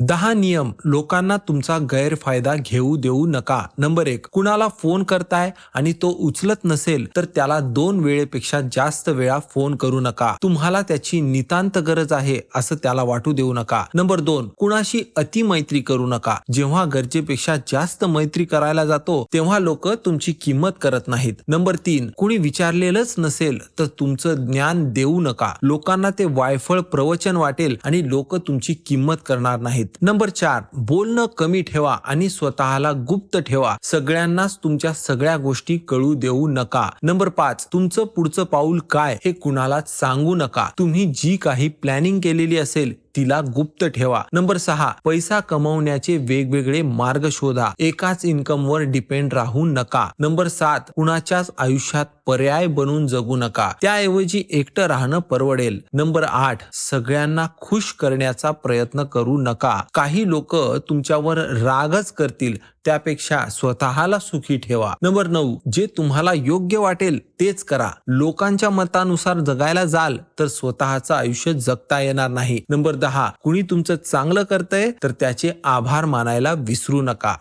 10 नियम लोकांना तुमचा गैरफायदा घेऊ देऊ नका. नंबर 1, कुणाला फोन करताय आणि तो उचलत नसेल तर त्याला 2 वेळेपेक्षा जास्त वेळा फोन करू नका. तुम्हाला त्याची नितांत गरज आहे असं त्याला वाटू देऊ नका. नंबर 2, कुणाशी अति मैत्री करू नका. जेव्हा गरजेपेक्षा जास्त मैत्री करायला जातो तेव्हा लोक तुमची किंमत करत नाहीत. नंबर 3, कुणी विचारलेलंच नसेल तर तुमचं ज्ञान देऊ नका. लोकांना ते वायफळ प्रवचन वाटेल आणि लोक तुमची किंमत करणार नाहीत. नंबर 4, बोलणं कमी ठेवा आणि स्वतःला गुप्त ठेवा. सगळ्यांनाच तुमच्या सगळ्या गोष्टी कळू देऊ नका. नंबर 5, तुमचं पुढचं पाऊल काय हे कुणालाच सांगू नका. तुम्ही जी काही प्लॅनिंग केलेली असेल तिला गुप्त ठेवा. नंबर 6, पैसा कमवण्याचे वेगवेगळे मार्ग शोधा. एकाच इन्कमवर डिपेंड राहू नका. नंबर 7, कुणाच्याच आयुष्यात पर्याय बनून जगू नका. त्याऐवजी एकटं राहणं परवडेल. नंबर 8, सगळ्यांना खुश करण्याचा प्रयत्न करू नका. काही लोक तुमच्यावर रागच करतील, त्यापेक्षा स्वतःला सुखी ठेवा. नंबर 9, जे तुम्हाला योग्य वाटेल तेच करा. लोकांच्या मतानुसार जगायला जाल तर स्वतःचं आयुष्य जगता येणार नाही. नंबर 10, कुणी तुमचं चांगलं करतंय तर त्याचे आभार मानायला विसरू नका.